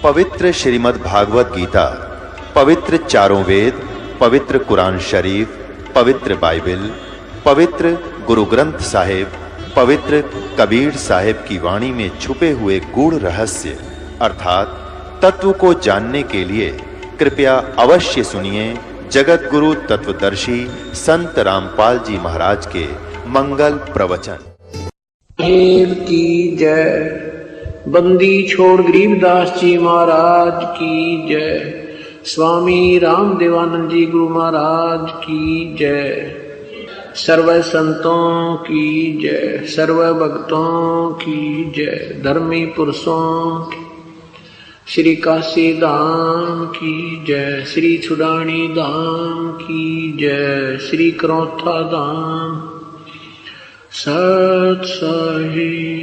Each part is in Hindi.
पवित्र श्रीमद् भागवत गीता, पवित्र चारों वेद, पवित्र कुरान शरीफ, पवित्र बाइबिल, पवित्र गुरु ग्रंथ साहिब, पवित्र कबीर साहिब की वाणी में छुपे हुए गूढ़ रहस्य अर्थात तत्व को जानने के लिए कृपया अवश्य सुनिए जगत गुरु तत्वदर्शी संत रामपाल जी महाराज के मंगल प्रवचन। देव की जय। बंदी छोड़ गरीबदास जी महाराज की जय। स्वामी राम देवानंद जी गुरु महाराज की जय। सर्व संतों की जय, सर्व भक्तों की जय, धर्मी पुरुषों की, श्री काशी धाम की जय, श्री छुड़ानी धाम की जय, श्री करौथा धाम सत साही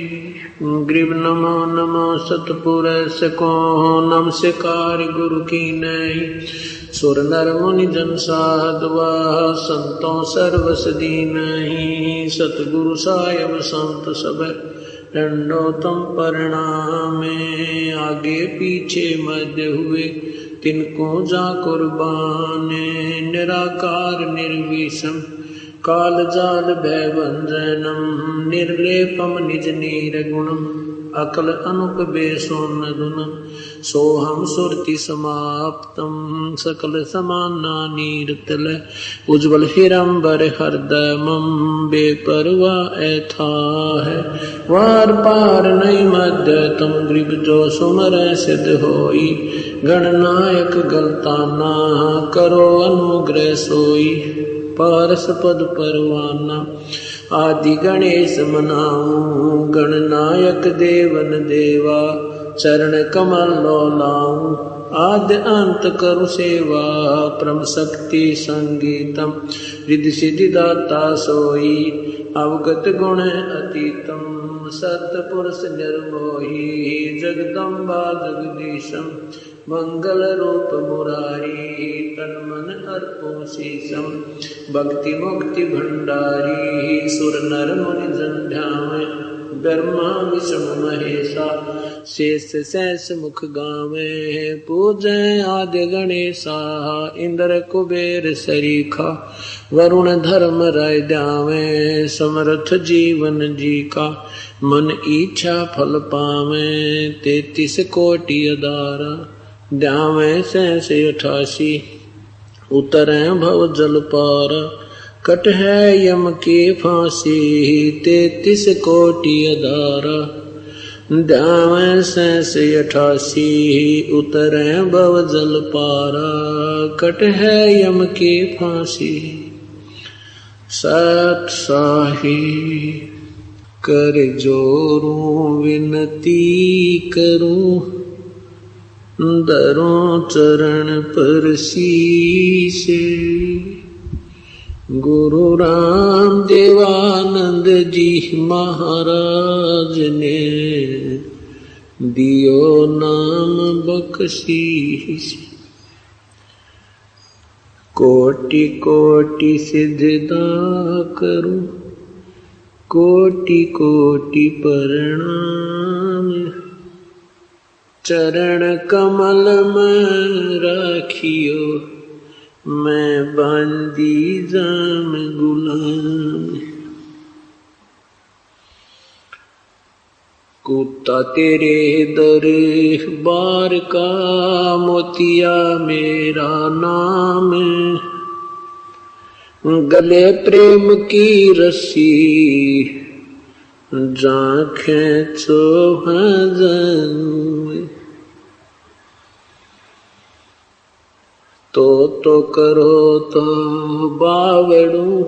ग्रीब नमो नमो सतपुरुष को नमस्कार गुरु की नहीं। सुर नर मुनि जन साधवा संतों सर्वसदी नहीं। सतगुरु साहिब संत सब दंडोतम परिणामे। आगे पीछे मध्य हुए तिनको जा कुर्बाने। निराकार निर्विषम काल जाल भय भंजनम। निर्लेपम निज नीरगुणम अकल अनुपवेशोन गुणम। सोहम सुरति समाप्तम सकल समाना नीरतल। उज्ज्वल हिरंबर हृदयमम बेपरवाह ऐथा है। वार पार नहीं मध्य तुम ग्रीब जो सुमर सिद्ध होई। गणनायक गलताना करो अनुग्रह सोई। पारस पद परवाना आदि गणेश मनाऊं। गणनायक देवन देवा चरण कमल लो लाऊं। आद्य अंत करु सेवा परम शक्ति संगीतम। रिद्धि सिद्धि दाता सोई अवगत गुण अतीतम। सतपुरुष निर्मोही जगदम्बा जगदीशम। मंगल रूप मुरारी तन मन अर्पो शीशम। भक्ति मुक्ति भंडारी सुर नर मुनि जन ध्यावे। ब्रह्मा विष्णु महेशा शेष सहस मुख गावे। पूजै आदि गणेशा इंद्र कुबेर सरीखा। वरुण धर्म राय ध्यावे समर्थ जीवन जी का। मन इच्छा फल पावे 33 कोटि अदारा। ध्यावे 88 उतरे भव जल पार। कट है यम की फांसी 33 कोटि अदारा। ध्यावे 88 उतरे भव जल पारा। कट है यम की फांसी। सत साही कर जोरूं विनती करूं। दरों चरण पर शीशे। गुरु राम देवानंद जी महाराज ने दियो नाम बख्शीश। कोटि कोटि सिजदा करूं। कोटि कोटि प्रणाम। चरण कमल में राखियो मैं बांदी जाम गुलाम। कुत्ता तेरे दरबार का मोतिया मेरा नाम। गले प्रेम की रस्सी जा खेचो हजन। तो करो तो बावड़ू।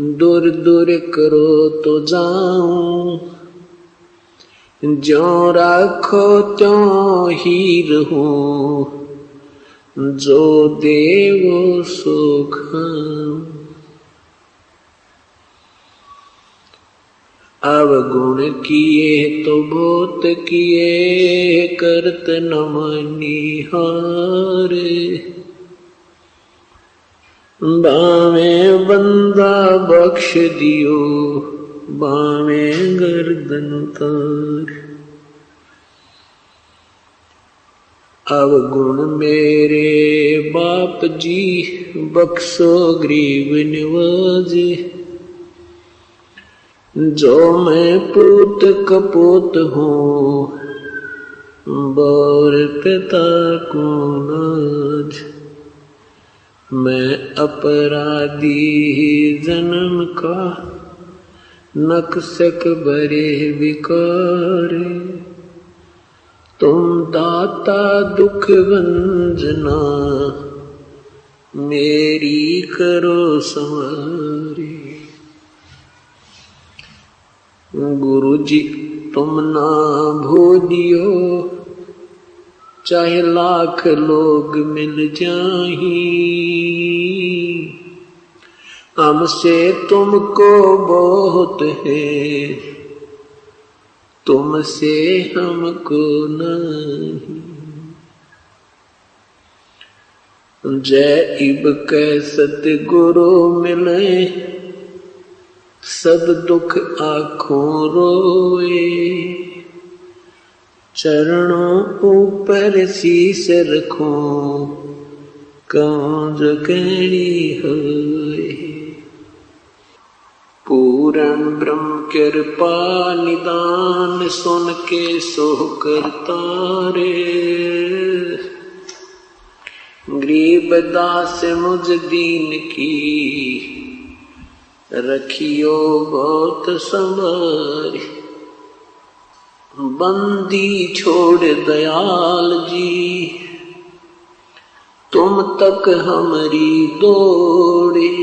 दूर दूर करो तो जाऊं। ज्यों राखो त्यों ही रहूं। जो देवो सो खाऊं। अवगुण किए तो बहुत किए करत न मनिहार। बावे बंदा बख्श दियो बावे गर्दन तार। अवगुण मेरे बाप जी बख्शो गरीब निवाजे। जो मैं पूत कपूत हूँ बोर पिता को नाज। मैं अपराधी जन्म का नक्सक भरे विकार। तुम दाता दुख वंजना मेरी करो संवारी। गुरु जी तुम ना भूलियो चाहे लाख लोग मिल जाही। हमसे तुमको बहुत है तुमसे हमको नहीं। जय इब कै सतगुरु मिले सब दुख आँखों रोए। चरणों ऊपर शीस रखूं कौन जो कहनी होए। पूर्ण ब्रह्म कृपा निदान सुन के सो करता रे। गरीब दास मुझ दीन की रखियो बहुत संभारी। बंदी छोड़ दयाल जी तुम तक हमारी दौड़े।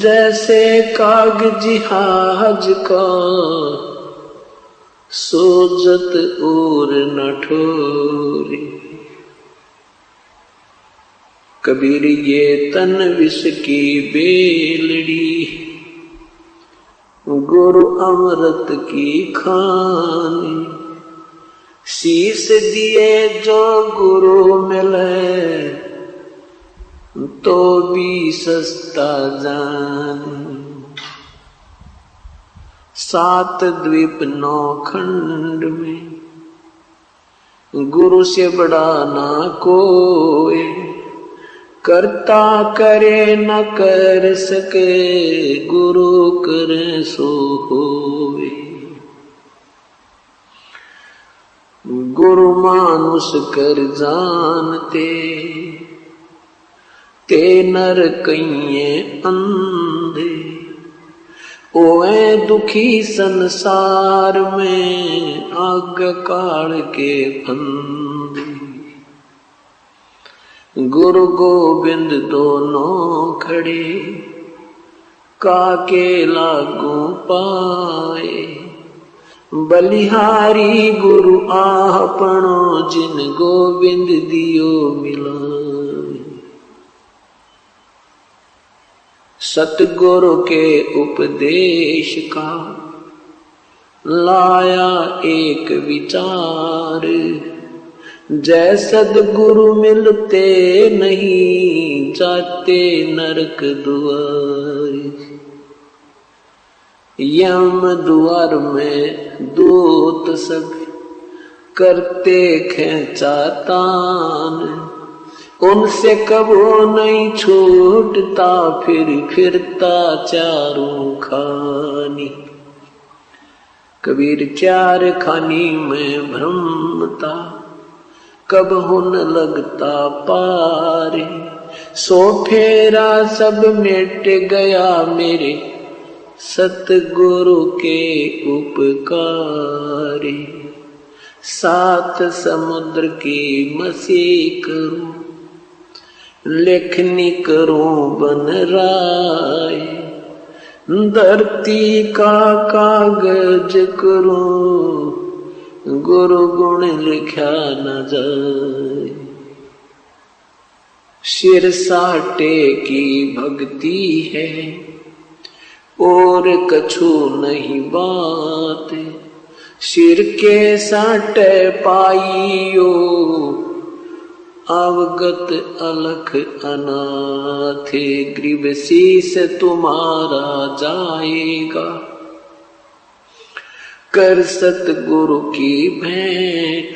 जैसे कागजी जहाज का सोजत और न ठोरे। कबीर ये तन विष की बेलड़ी गुरु अमृत की खानी। शीस दिए जो गुरु मिले तो भी सस्ता जान। 7 द्वीप 9 खंड में गुरु से बड़ा ना कोई। करता करे न कर सके गुरु करे सो होवे। गुरु मानुष कर जानते ते नर कइये अंधे। ओए दुखी संसार में आग काल के फंदे। गुरु गोविंद दोनों खड़े काके लागू पाए। बलिहारी गुरु आपनो जिन गोविंद दियो मिलाए। सतगुरु के उपदेश का लाया एक विचार। जय सदगुरु मिलते नहीं जाते नरक द्वार। यम द्वार में दूत सब करते खेचातान। उनसे कबो नहीं छूटता फिरता चारों खानी। कबीर चार खानी में भ्रमता कब हुन लगता पारे। सो फेरा सब मिट गया मेरे सतगुरु के उपकारे। 7 समुद्र की मसी करूं लेखनी करूं बन राय। धरती का कागज करूं गुरु गुण लिखा न जाए। सिर साटे की भक्ति है और कछु नहीं बात। सिर के साटे पाइयो अवगत अलख अनाथ। ग्रीव शीस तुम्हारा जाएगा कर सतगुरु की भेंट,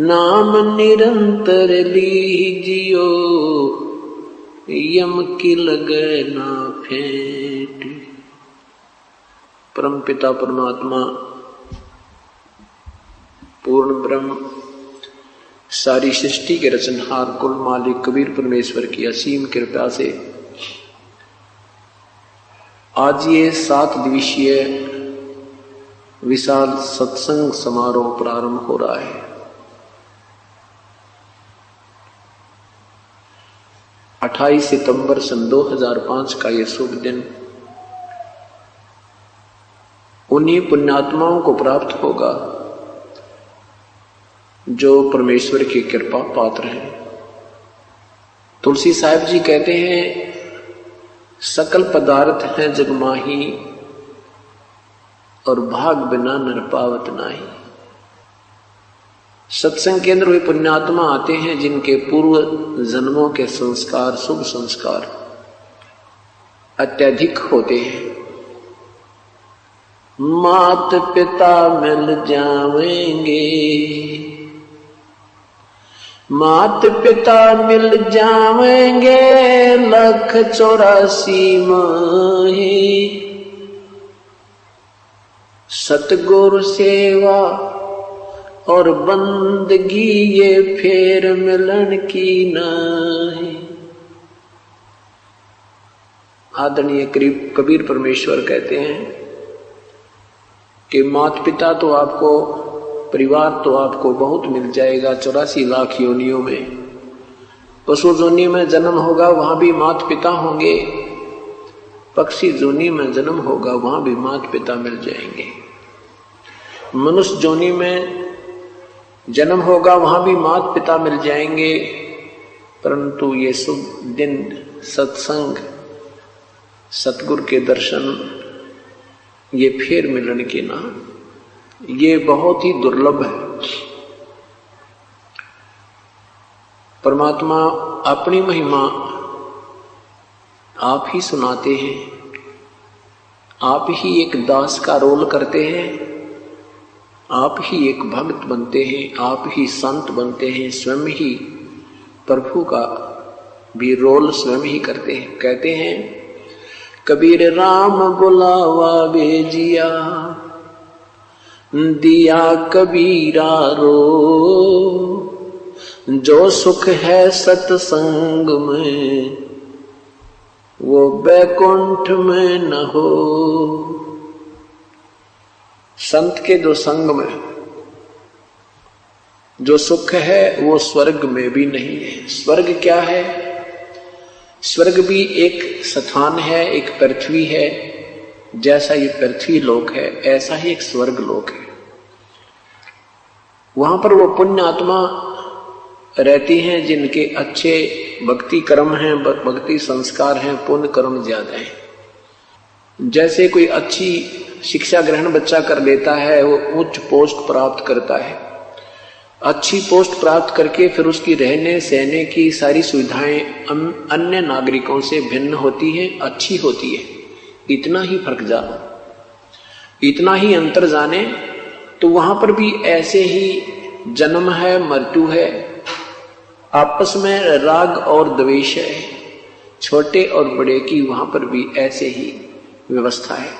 नाम निरंतर लीजियो, यम की लगे ना फेंट। परम पिता परमात्मा पूर्ण ब्रह्म सारी सृष्टि के रचनहार कुल मालिक कबीर परमेश्वर की असीम कृपा से आज ये 7 दिवसीय विशाल सत्संग समारोह प्रारंभ हो रहा है। 28 सितंबर सन 2005 का ये शुभ दिन उन्हीं पुण्यात्माओं को प्राप्त होगा जो परमेश्वर की कृपा पात्र हैं। तुलसी साहिब जी कहते हैं, सकल पदार्थ हैं जगमाही, और भाग बिना नर पावत नाही। सत्संग के अंदर वे पुण्यात्मा आते हैं जिनके पूर्व जन्मों के संस्कार, शुभ संस्कार अत्यधिक होते हैं। मात पिता मिल जावेंगे, मात पिता मिल जावेंगे, 184 माही। सतगुरु सेवा और बंदगी ये फेर मिलन की नहीं। आदरणीय कबीर परमेश्वर कहते हैं कि माता पिता तो आपको, परिवार तो आपको बहुत मिल जाएगा 84 लाख योनियों में। पशु जोनी में जन्म होगा वहां भी माता पिता होंगे, पक्षी जोनी में जन्म होगा वहां भी माता पिता मिल जाएंगे। मनुष्य जोनी में जन्म होगा वहां भी माता पिता मिल जाएंगे। परंतु ये शुभ दिन सत्संग, सतगुरु के दर्शन, ये फिर मिलन के ना, ये बहुत ही दुर्लभ है। परमात्मा अपनी महिमा आप ही सुनाते हैं, आप ही एक दास का रोल करते हैं, आप ही एक भक्त बनते हैं, आप ही संत बनते हैं, स्वयं ही प्रभु का भी रोल स्वयं ही करते हैं। कहते हैं, कबीर राम बुलावा भेजिया, दिया कबीरा रो, जो सुख है सत्संग में वो बैकुंठ में न हो। संत के जो संग में जो सुख है वो स्वर्ग में भी नहीं है। स्वर्ग क्या है? स्वर्ग भी एक स्थान है, एक पृथ्वी है। जैसा ये पृथ्वी लोक है ऐसा ही एक स्वर्ग लोक है। वहां पर वो पुण्य आत्मा रहती हैं जिनके अच्छे भक्ति कर्म हैं, भक्ति संस्कार हैं, पुण्य कर्म ज्यादा हैं। जैसे कोई अच्छी शिक्षा ग्रहण बच्चा कर लेता है, वो उच्च पोस्ट प्राप्त करता है। अच्छी पोस्ट प्राप्त करके फिर उसकी रहने सहने की सारी सुविधाएं अन्य नागरिकों से भिन्न होती है, अच्छी होती है। इतना ही फर्क जानो, इतना ही अंतर जाने तो वहां पर भी ऐसे ही जन्म है, मृत्यु है, आपस में राग और द्वेष है, छोटे और बड़े की वहां पर भी ऐसे ही व्यवस्था है।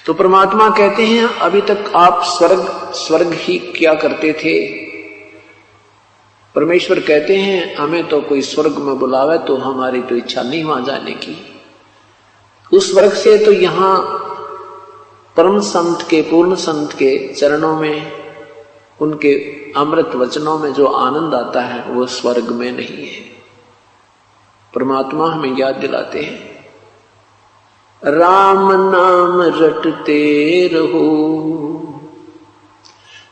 तो परमात्मा कहते हैं, अभी तक आप स्वर्ग ही क्या करते थे। परमेश्वर कहते हैं, हमें तो कोई स्वर्ग में बुलावे तो हमारी तो इच्छा नहीं वहां जाने की। उस स्वर्ग से तो यहां परम संत के, पूर्ण संत के चरणों में, उनके अमृत वचनों में जो आनंद आता है वो स्वर्ग में नहीं है। परमात्मा हमें याद दिलाते हैं, राम नाम रटते रहो,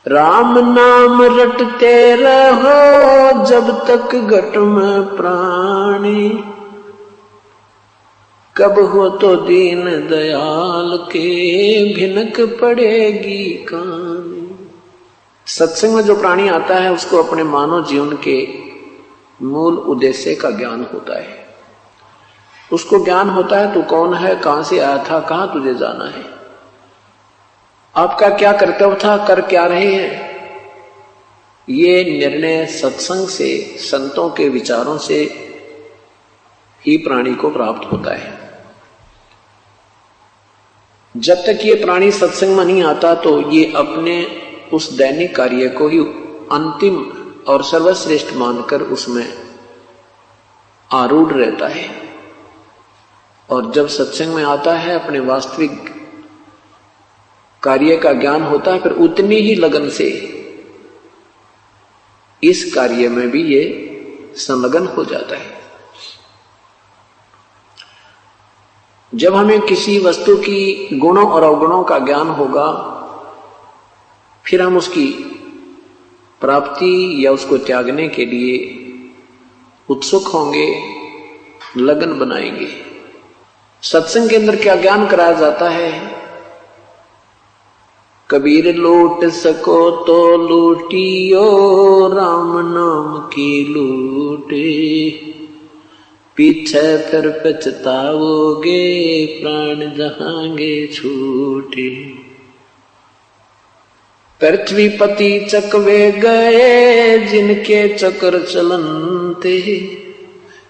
राम नाम रटते रहो, जब तक घट में प्राणी, कब हो तो दीन दयाल के भिनक पड़ेगी कहानी। सत्संग में जो प्राणी आता है उसको अपने मानव जीवन के मूल उद्देश्य का ज्ञान होता है। उसको ज्ञान होता है तू कौन है, कहां से आया था, कहां तुझे जाना है। आपका क्या कर्तव्य था, कर क्या रहे हैं, ये निर्णय सत्संग से, संतों के विचारों से ही प्राणी को प्राप्त होता है। जब तक ये प्राणी सत्संग में नहीं आता तो ये अपने उस दैनिक कार्य को ही अंतिम और सर्वश्रेष्ठ मानकर उसमें आरूढ़ रहता है, और जब सत्संग में आता है, अपने वास्तविक कार्य का ज्ञान होता है, फिर उतनी ही लगन से इस कार्य में भी ये संलग्न हो जाता है। जब हमें किसी वस्तु की गुणों और अवगुणों का ज्ञान होगा, फिर हम उसकी प्राप्ति या उसको त्यागने के लिए उत्सुक होंगे, लगन बनाएंगे। सत्संग के अंदर क्या ज्ञान कराया जाता है? कबीर लूट सको तो लूटियो, राम नाम की लूटे, पीछे फिर पछताओगे, प्राण जहांगे छूटे। पृथ्वीपति चकवे गए, जिनके चक्र चलनते,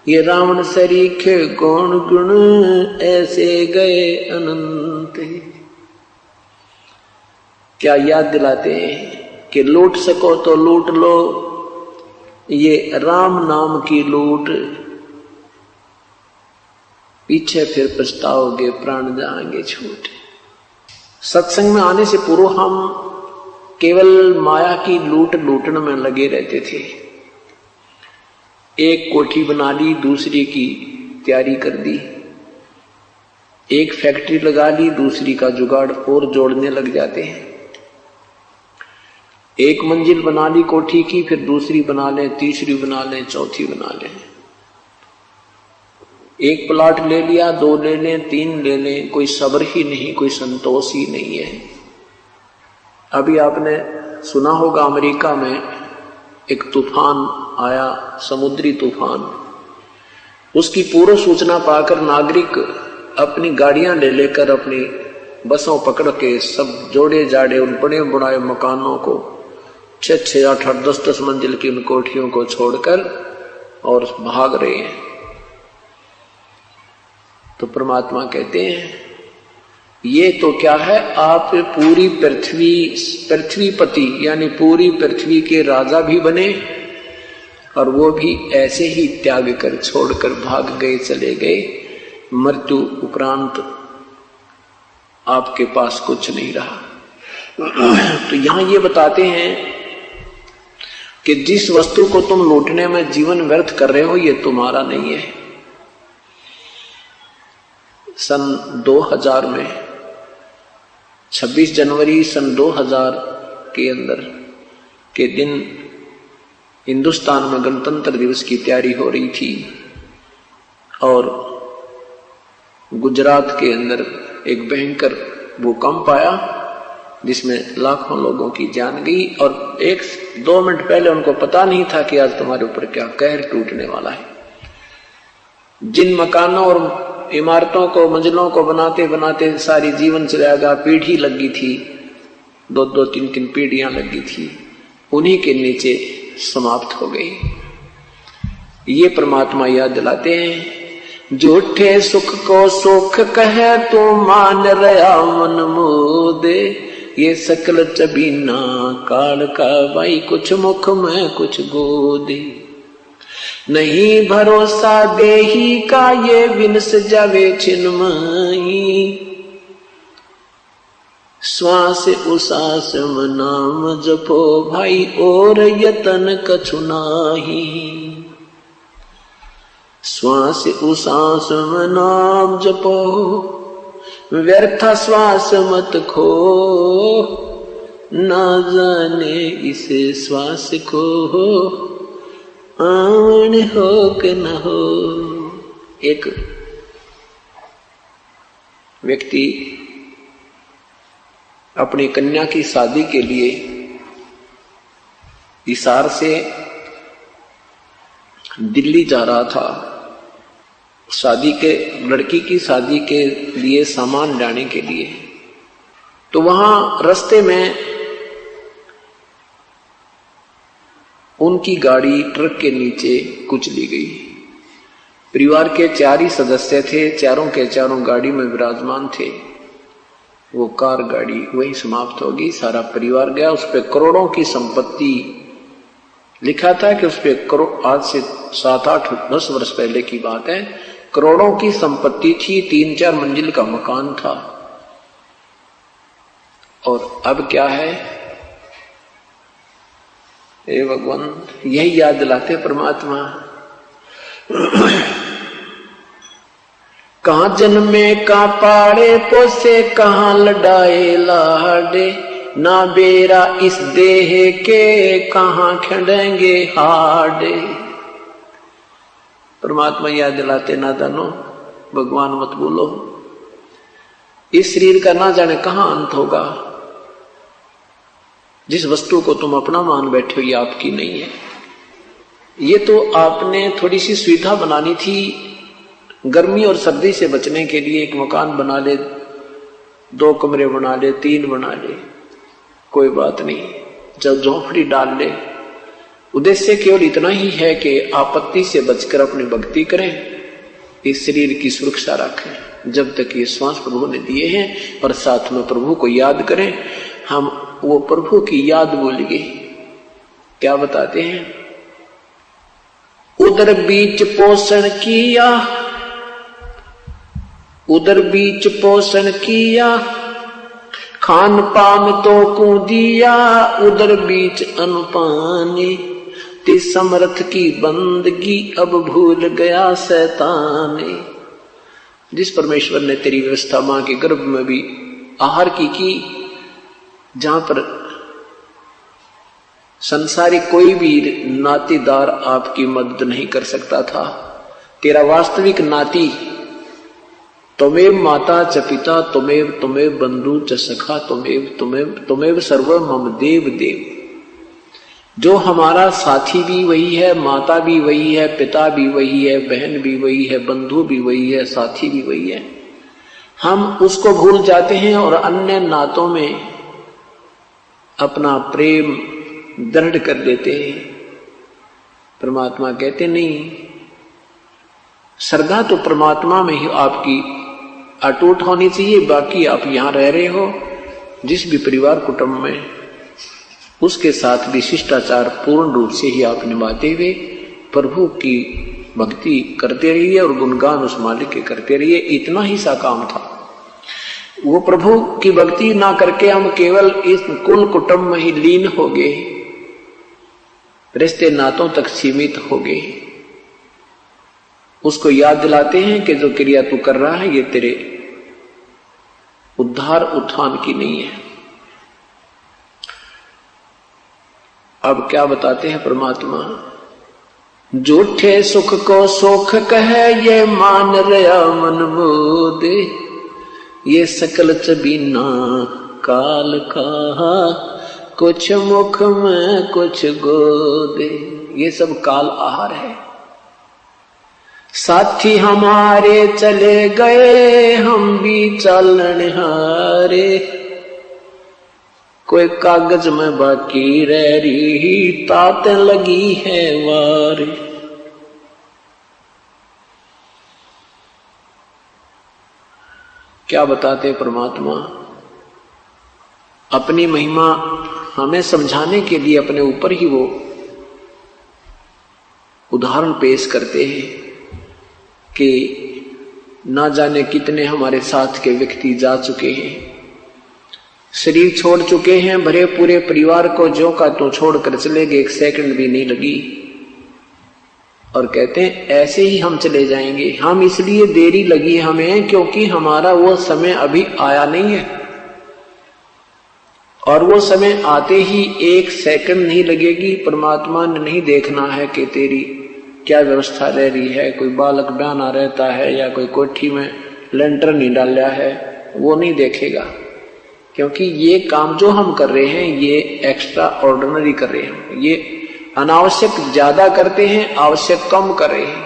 ये रावण सरीखे गौण गुण, ऐसे गए अनंत। क्या याद दिलाते हैं कि लूट सको तो लूट लो, ये राम नाम की लूट, पीछे फिर पछताओगे, प्राण जाएंगे छूट। सत्संग में आने से पूर्व हम केवल माया की लूट लूटने में लगे रहते थे। एक कोठी बना ली, दूसरी की तैयारी कर दी, एक फैक्ट्री लगा ली, दूसरी का जुगाड़ और जोड़ने लग जाते हैं। एक मंजिल बना ली कोठी की, फिर दूसरी बना लें, तीसरी बना लें, चौथी बना लें। एक प्लाट ले लिया, 2 ले लें, 3 ले लें, कोई सब्र ही नहीं, कोई संतोष ही नहीं है। अभी आपने सुना होगा अमेरिका में एक तूफान आया, समुद्री तूफान। उसकी पूर्व सूचना पाकर नागरिक अपनी गाड़ियां ले लेकर अपनी बसों पकड़ के सब जोड़े जाड़े उन बड़े बुनाए मकानों को, 6, 8, 10 मंजिल की उन कोठियों को छोड़कर और भाग रहे हैं। तो परमात्मा कहते हैं ये तो क्या है, आप पूरी पृथ्वीपति यानी पूरी पृथ्वी के राजा भी बने, और वो भी ऐसे ही त्याग कर छोड़कर भाग गए, चले गए। मृत्यु उपरांत आपके पास कुछ नहीं रहा। तो यहां ये बताते हैं कि जिस वस्तु को तुम लूटने में जीवन व्यर्थ कर रहे हो, ये तुम्हारा नहीं है। सन 2000 में 26 जनवरी सन 2000 के अंदर के दिन हिंदुस्तान में गणतंत्र दिवस की तैयारी हो रही थी, और गुजरात के अंदर एक भयंकर भूकंप आया जिसमें लाखों लोगों की जान गई, और 1-2 मिनट पहले उनको पता नहीं था कि आज तुम्हारे ऊपर क्या कहर टूटने वाला है। जिन मकानों और इमारतों को, मंजिलों को बनाते बनाते सारी जीवन चलेगा, पीढ़ी लगी थी, 2-2, 3-3 पीढ़ियां लगी थी, उन्हीं के नीचे समाप्त हो गई। ये परमात्मा याद दिलाते हैं, झूठे सुख को सुख कहे तो मान रहा मन मोदे, ये सकल चबीना काल का भाई, कुछ मुख में कुछ गोदे। नहीं भरोसा देही का, ये विनस जावे छिन्मयी, श्वास उसास नाम जपो भाई, और यतन कछु नाही। श्वास उसास नाम जपो, व्यर्थ श्वास मत खो, ना जाने इसे श्वास को आन हो कि न हो। एक व्यक्ति अपनी कन्या की शादी के लिए हिसार से दिल्ली जा रहा था, लड़की की शादी के लिए सामान लाने के लिए। तो वहां रास्ते में उनकी गाड़ी ट्रक के नीचे कुचली गई। परिवार के 4 ही सदस्य थे, चारों के चारों गाड़ी में विराजमान थे। वो कार गाड़ी वही समाप्त होगी, सारा परिवार गया। उस पे करोड़ों की संपत्ति, लिखा था कि उस पे करोड़, आज से 7, 8, 10 वर्ष पहले की बात है, करोड़ों की संपत्ति थी, 3-4 मंजिल का मकान था। और अब क्या है, हे भगवान, यही याद दिलाते परमात्मा। कहां जन्मे का पाड़े पोसे, कहां लड़ाए लाडे, ना बेरा इस देह के, कहां खड़ेंगे हाडे। परमात्मा याद दिलाते, नादानो भगवान मत बोलो, इस शरीर का ना जाने कहां अंत होगा। जिस वस्तु को तुम अपना मान बैठे हो ये आपकी नहीं है। ये तो आपने थोड़ी सी सुविधा बनानी थी, गर्मी और सर्दी से बचने के लिए एक मकान बना ले, 2 कमरे बना ले, 3 बना ले, कोई बात नहीं, जब झोंपड़ी डाल ले। उद्देश्य केवल इतना ही है कि आपत्ति से बचकर अपनी भक्ति करें, इस शरीर की सुरक्षा रखें जब तक ये श्वास प्रभु ने दिए हैं, और साथ में प्रभु को याद करें। हम वो प्रभु की याद भूलिए। क्या बताते हैं, उधर बीच पोषण किया, उधर बीच पोषण किया, खान पान तो को दिया, उधर बीच अनुपानी, ते समर्थ की बंदगी अब भूल गया शैतानी। जिस परमेश्वर ने तेरी व्यवस्था मां के गर्भ में भी आहार की, जहां पर संसारी कोई भी नातीदार आपकी मदद नहीं कर सकता था, तेरा वास्तविक नाती त्वमेव माता च पिता, त्वमेव बंधु च सखा, त्वमेव सर्व मम देव देव। जो हमारा साथी भी वही है, माता भी वही है, पिता भी वही है, बहन भी वही है, बंधु भी वही है, साथी भी वही है। हम उसको भूल जाते हैं और अन्य नातों में अपना प्रेम दृढ़ कर देते हैं। परमात्मा कहते नहीं, श्रद्धा तो परमात्मा में ही आपकी अटूट होनी चाहिए। बाकी आप यहां रह रहे हो जिस भी परिवार कुटुंब में, उसके साथ भी शिष्टाचार पूर्ण रूप से ही आप निभाते हुए प्रभु की भक्ति करते रहिए और गुणगान उस मालिक के करते रहिए। इतना ही सा काम था। वो प्रभु की भक्ति ना करके हम केवल इस कुल कुटुंब में ही लीन हो गए, रिश्ते नातों तक सीमित हो गए। उसको याद दिलाते हैं कि जो क्रिया तू कर रहा है ये तेरे उद्धार उत्थान की नहीं है। अब क्या बताते हैं परमात्मा, झूठे सुख को सुख कहे, ये मान रहा मन मोदे, ये सकल चबीना काल का, कुछ मुख में कुछ गोदे। ये सब काल आहार है। साथी हमारे चले गए, हम भी चलन हारे, कोई कागज में बाकी रह रही, तात लगी है वार। क्या बताते परमात्मा, अपनी महिमा हमें समझाने के लिए अपने ऊपर ही वो उदाहरण पेश करते हैं कि ना जाने कितने हमारे साथ के व्यक्ति जा चुके हैं, शरीर छोड़ चुके हैं, भरे पूरे परिवार को जो का तो छोड़कर चले गए, 1 सेकंड भी नहीं लगी, और कहते हैं ऐसे ही हम चले जाएंगे। हम इसलिए देरी लगी हमें क्योंकि हमारा वो समय अभी आया नहीं है, और वो समय आते ही 1 सेकंड नहीं लगेगी। परमात्मा ने नहीं देखना है कि तेरी क्या व्यवस्था रह रही है, कोई बालक बयाना रहता है या कोई कोठी में लेंटर नहीं डाला है, वो नहीं देखेगा। क्योंकि ये काम जो हम कर रहे हैं ये एक्स्ट्रा ऑर्डिनरी कर रहे हैं, ये अनावश्यक ज्यादा करते हैं, आवश्यक कम कर रहे हैं।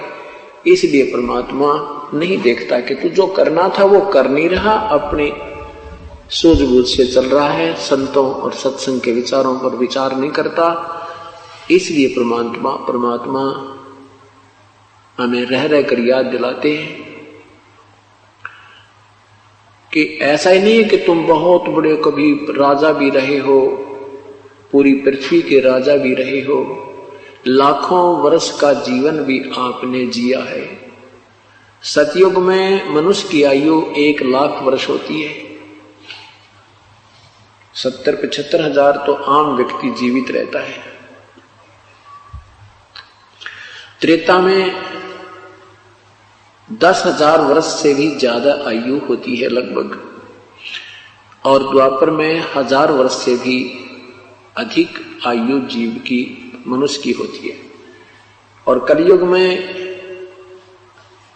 इसलिए परमात्मा नहीं देखता कि तू जो करना था वो कर नहीं रहा, अपने सूझबूझ से चल रहा है, संतों और सत्संग के विचारों पर विचार नहीं करता। इसलिए परमात्मा हमें रह रह कर याद दिलाते हैं कि ऐसा ही नहीं है कि तुम बहुत बड़े कभी राजा भी रहे हो, पूरी पृथ्वी के राजा भी रहे हो, लाखों वर्ष का जीवन भी आपने जिया है। सतयुग में मनुष्य की आयु 1 लाख वर्ष होती है। 70-75 हजार तो आम व्यक्ति जीवित रहता है। त्रेता में 10,000 वर्ष से भी ज्यादा आयु होती है लगभग, और द्वापर में 1000 वर्ष से भी अधिक आयु जीव की, मनुष्य की होती है। और कलयुग में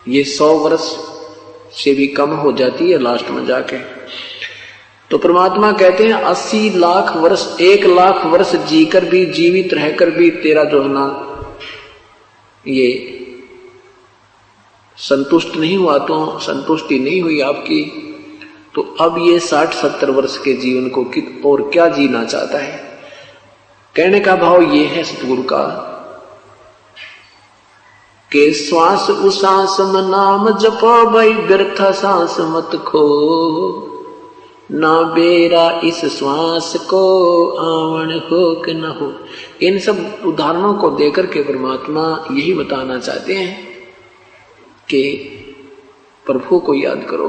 ये 100 वर्ष से भी कम हो जाती है लास्ट में जाके। तो परमात्मा कहते हैं 80 लाख वर्ष, 1 लाख वर्ष जीकर भी, जीवित रहकर भी तेरा जो है ना ये संतुष्ट नहीं हुआ, तो संतुष्टि नहीं हुई आपकी, तो अब ये 60-70 वर्ष के जीवन को और क्या जीना चाहता है। कहने का भाव ये है सतगुरु का कि श्वास उसास में नाम जपो भाई, व्यर्थ सांस मत खो, ना बेरा इस श्वास को आवण हो कि न हो। इन सब उदाहरणों को देकर के परमात्मा यही बताना चाहते हैं कि प्रभु को याद करो।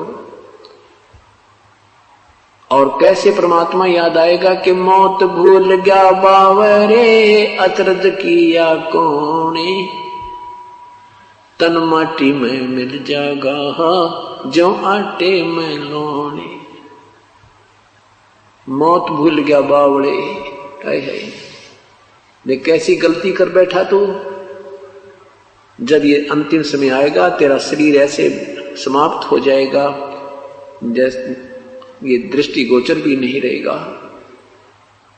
और कैसे परमात्मा याद आएगा कि मौत भूल गया बावरे, अचरज किया कोने, तन माटी में मिल जागा जो आटे में लोने। मौत भूल गया बावड़े, हाय हाय, देख कैसी गलती कर बैठा तू। जब ये अंतिम समय आएगा तेरा शरीर ऐसे समाप्त हो जाएगा जैसे ये दृष्टि गोचर भी नहीं रहेगा।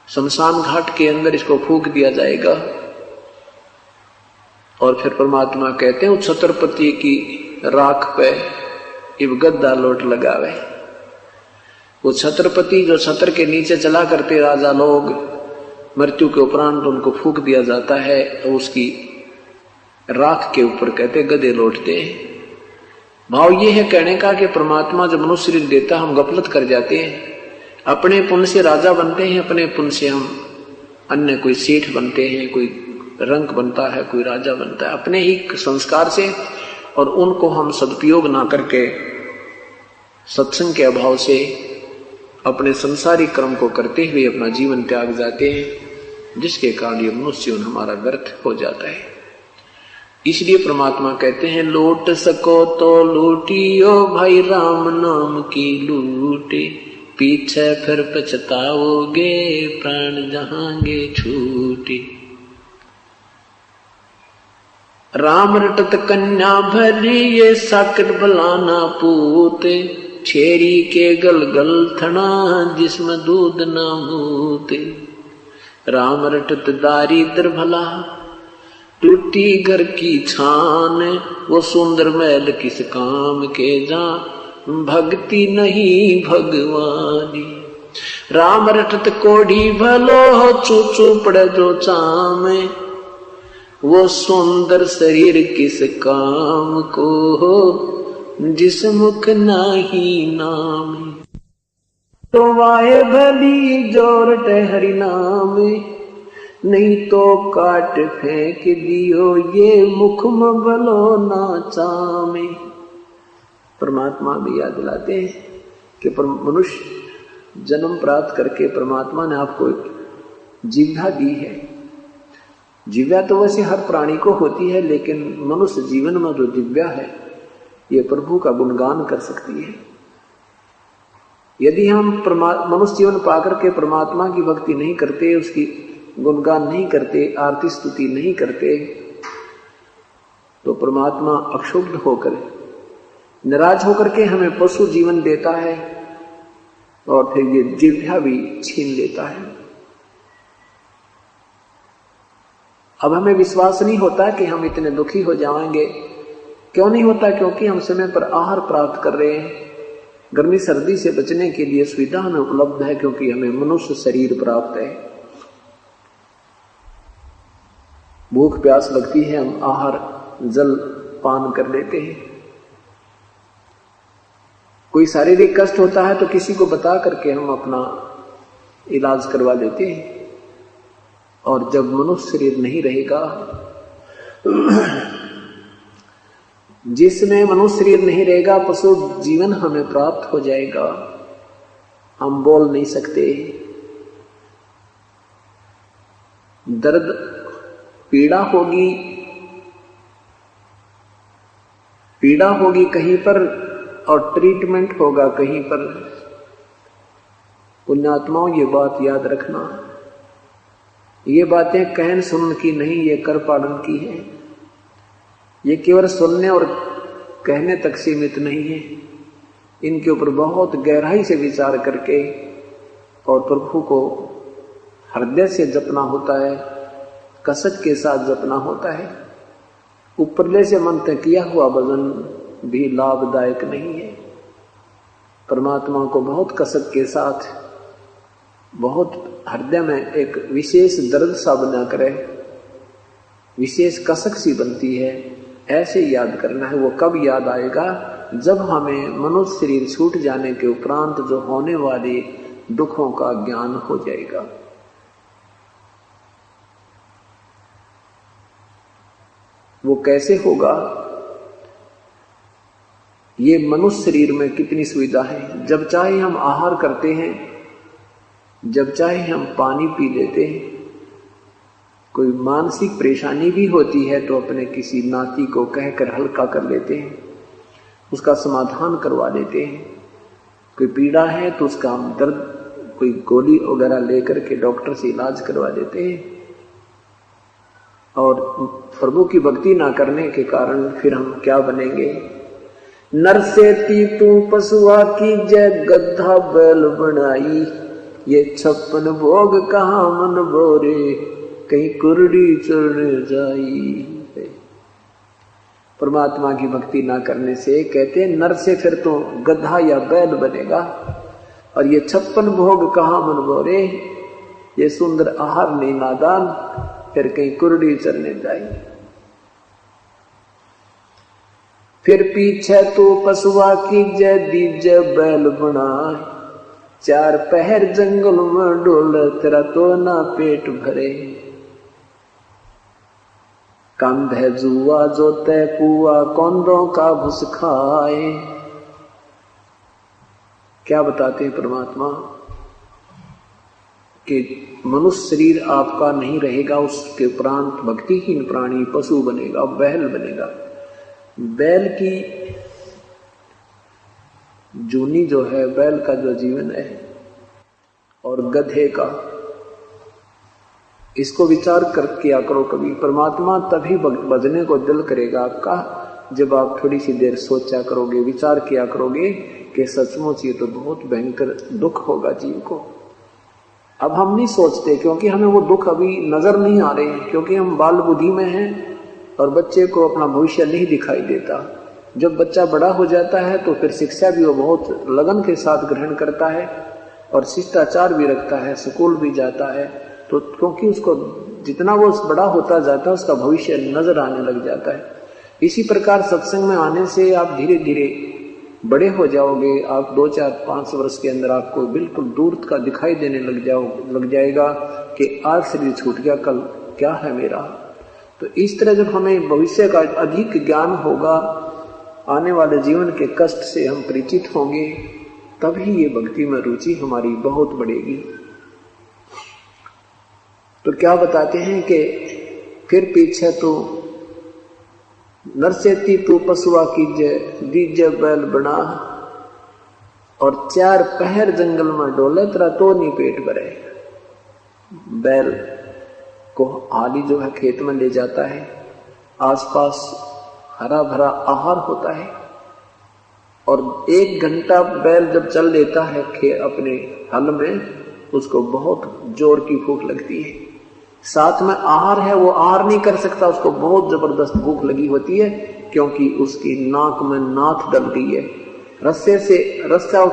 शमशान घाट के अंदर इसको फूंक दिया जाएगा। और फिर परमात्मा कहते हैं उस छत्रपति की राख पे इब गद्दा लोट लगावे। वो छत्रपति जो छत्र के नीचे चला करते राजा लोग, मृत्यु के उपरांत उनको फूंक दिया जाता है, तो उसकी राख के ऊपर कहते गधे लौटते हैं। भाव ये है कहने का कि परमात्मा जब मनुष्य शरीर देता हम गफलत कर जाते हैं, अपने पुण्य से राजा बनते हैं, अपने पुण्य से हम अन्य कोई सेठ बनते हैं, कोई रंक बनता है, कोई राजा बनता है अपने ही संस्कार से, और उनको हम सदुपयोग ना करके सत्संग के अभाव से अपने संसारिक कर्म को करते हुए अपना जीवन त्याग जाते हैं, जिसके कारण ये मनुष्य जीवन हमारा व्यर्थ हो जाता है। इसलिए परमात्मा कहते हैं लूट सको तो लूटियो भाई, राम नाम की लूटे, पीछे फिर पछताओगे प्राण जहांगे छूटे। राम रटत कन्या भरी ये साकट बलाना पूते, छेरी के गल गल थना जिसमें दूध ना मूते। राम रटत दारिद्र भला, टूटी घर की छान, वो सुंदर महल किस काम के जा, भक्ति नहीं भगवानी। राम रटत कोढ़ी भलो, चूचू पड़े जो चामे, वो सुंदर शरीर किस काम को हो, जिस मुख नाही नाम। तो वाहे भली जोरट हरि नाम, नहीं तो काट फेंक दियो ये मुख में भलो ना चामे। परमात्मा भी याद दिलाते हैं कि मनुष्य जन्म प्राप्त करके परमात्मा ने आपको जिह्वा दी है। जिह्वा तो वैसे हर प्राणी को होती है, लेकिन मनुष्य जीवन में जो जिह्वा है ये प्रभु का गुणगान कर सकती है। यदि हम मनुष्य जीवन पाकर के परमात्मा की भक्ति नहीं करते, उसकी गुणगान नहीं करते, आरती स्तुति नहीं करते, तो परमात्मा अक्षुब्ध होकर, नाराज होकर के हमें पशु जीवन देता है और फिर ये जिह्वा भी छीन लेता है। अब हमें विश्वास नहीं होता कि हम इतने दुखी हो जाएंगे। क्यों नहीं होता? क्योंकि हम समय पर आहार प्राप्त कर रहे हैं, गर्मी सर्दी से बचने के लिए सुविधा हमें उपलब्ध है, क्योंकि हमें मनुष्य शरीर प्राप्त है। भूख प्यास लगती है, हम आहार जल पान कर लेते हैं। कोई शारीरिक कष्ट होता है तो किसी को बता करके हम अपना इलाज करवा लेते हैं। और जब मनुष्य शरीर नहीं रहेगा, जिसमें मनुष्य शरीर नहीं रहेगा, पशु जीवन हमें प्राप्त हो जाएगा। हम बोल नहीं सकते, दर्द पीड़ा होगी कहीं पर और ट्रीटमेंट होगा कहीं पर। पुण्यात्माओं, ये बात याद रखना, ये बातें कहन सुनने की नहीं, ये कर पालन की है। ये केवल सुनने और कहने तक सीमित नहीं है, इनके ऊपर बहुत गहराई से विचार करके और प्रभु को हृदय से जपना होता है, कसक के साथ जपना होता है। ऊपरले से मंत्र किया हुआ भजन भी लाभदायक नहीं है। परमात्मा को बहुत कसक के साथ, बहुत हृदय में एक विशेष दर्द सा बना करे, विशेष कसक सी बनती है, ऐसे याद करना है। वो कब याद आएगा? जब हमें मनुष्य शरीर छूट जाने के उपरांत जो होने वाले दुखों का ज्ञान हो जाएगा। वो कैसे होगा? ये मनुष्य शरीर में कितनी सुविधा है। जब चाहे हम आहार करते हैं, जब चाहे हम पानी पी लेते हैं। कोई मानसिक परेशानी भी होती है तो अपने किसी नाती को कहकर हल्का कर लेते हैं, उसका समाधान करवा लेते हैं। कोई पीड़ा है तो उसका हम दर्द, कोई गोली वगैरह लेकर के डॉक्टर से इलाज करवा देते हैं। और प्रभु की भक्ति ना करने के कारण फिर हम क्या बनेंगे? नर से तू पशुआ की जय, गधा बैल बनाई, ये 56 भोग कहाँ मन बोरे, कहीं कुरडी चढ़ने जाई। परमात्मा की भक्ति ना करने से, कहते हैं नर से फिर तो गधा या बैल बनेगा, और ये 56 भोग कहाँ मन बोरे, ये सुंदर आहार नहीं नादान, फिर कहीं कुरडी चढ़ने जाई। फिर पीछे तो पशुआ की जय, दीजे बैल बनाए, 4 पहर जंगल में डोले, तेरा तो ना पेट भरे। कंधे जुआ जोते पुआ, कौंदों का भुस खाए। क्या बताते हैं परमात्मा कि मनुष्य शरीर आपका नहीं रहेगा, उसके उपरांत भक्तिहीन प्राणी पशु बनेगा, बैल बनेगा। बैल की जूनी जो है, बैल का जो जीवन है, और गधे का, इसको विचार कर किया करो कभी। परमात्मा तभी भजने को दिल करेगा आपका, जब आप थोड़ी सी देर सोचा करोगे, विचार किया करोगे कि सचमुच ये तो बहुत भयंकर दुख होगा जीव को। अब हम नहीं सोचते, क्योंकि हमें वो दुख अभी नजर नहीं आ रहे हैं, क्योंकि हम बाल बुद्धि में हैं और बच्चे को अपना भविष्य नहीं दिखाई देता। जब बच्चा बड़ा हो जाता है तो फिर शिक्षा भी वो बहुत लगन के साथ ग्रहण करता है और शिष्टाचार भी रखता है, स्कूल भी जाता है। तो क्योंकि उसको जितना वो बड़ा होता जाता है, उसका भविष्य नजर आने लग जाता है। इसी प्रकार सत्संग में आने से आप धीरे धीरे बड़े हो जाओगे। आप 2, 4, 5 वर्ष के अंदर आपको बिल्कुल दूर का दिखाई देने लग जाएगा कि आज शरीर छूट गया, कल क्या है मेरा। तो इस तरह जब हमें भविष्य का अधिक ज्ञान होगा, आने वाले जीवन के कष्ट से हम परिचित होंगे, तभी ये भक्ति में रुचि हमारी बहुत बढ़ेगी। तो क्या बताते हैं कि फिर पीछे तो नरसेती तू पशुआ कीजे, दीजे बैल बना, और 4 पहर जंगल में डोले, तेरा तो नहीं पेट भरे। बैल को हाली जो है खेत में ले जाता है, आसपास हरा भरा आहार होता है, और 1 घंटा बैल जब चल लेता है अपने हल में, उसको बहुत जोर की भूख लगती है। साथ में आहार है, वो आहार नहीं कर सकता, उसको बहुत जबरदस्त भूख लगी होती है, क्योंकि उसकी नाक में नाथ डल गई है। रस्से से रस्सा और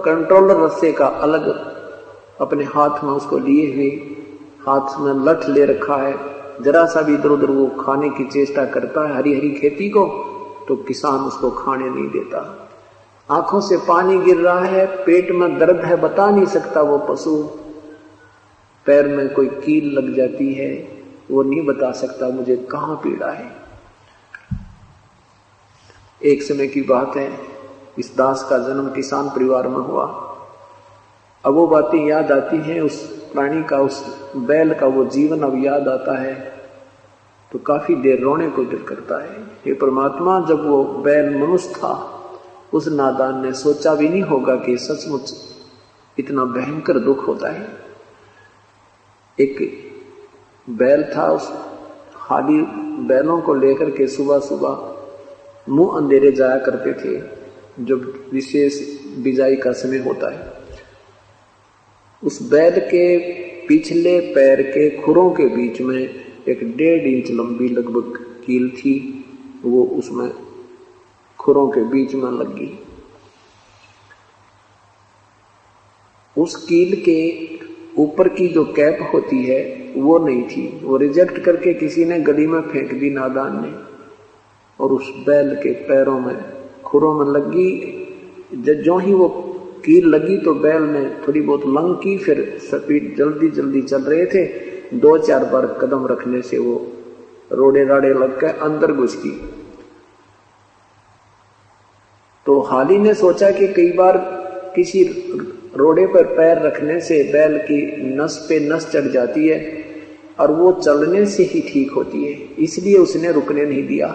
कंट्रोलर रस्से का अलग अपने हाथ में उसको लिए हुए, हाथ में लठ ले रखा है। जरा सा भी इधर उधर वो खाने की चेष्टा करता है हरी हरी खेती को, तो किसान उसको खाने नहीं देता। आंखों से पानी गिर रहा है, पेट में दर्द है, बता नहीं सकता वो पशु। पैर में कोई कील लग जाती है, वो नहीं बता सकता मुझे कहाँ पीड़ा है। एक समय की बात है, इस दास का जन्म किसान परिवार में हुआ। अब वो बातें याद आती हैं, उस प्राणी का, उस बैल का वो जीवन अब याद आता है तो काफी देर रोने को दिल करता है। हे परमात्मा, जब वो बैल मनुष्य था, उस नादान ने सोचा भी नहीं होगा कि सचमुच इतना भयंकर दुख होता है। एक बैल था, उस हाली बैलों को लेकर के सुबह सुबह मुंह अंधेरे जाया करते थे, जब विशेष बिजाई का समय होता है। उस बैल के पिछले पैर के खुरों के बीच में एक 1.5 इंच लंबी लगभग कील थी, वो उसमें खुरों के बीच में लग गई। उस कील के ऊपर की जो कैप होती है वो नहीं थी, वो रिजेक्ट करके किसी ने गली में फेंक दी नादान ने, और उस बैल के पैरों में खुरों में लगी। जो ही वो कील लगी तो बैल ने थोड़ी बहुत लंग की, फिर स्पीड जल्दी जल्दी चल रहे थे, 2-4 बार कदम रखने से वो रोड़े राड़े लग के अंदर घुस गई। तो हाली ने सोचा कि कई बार किसी रोड़े पर पैर रखने से बैल की नस पे नस चढ़ जाती है और वो चलने से ही ठीक होती है, इसलिए उसने रुकने नहीं दिया।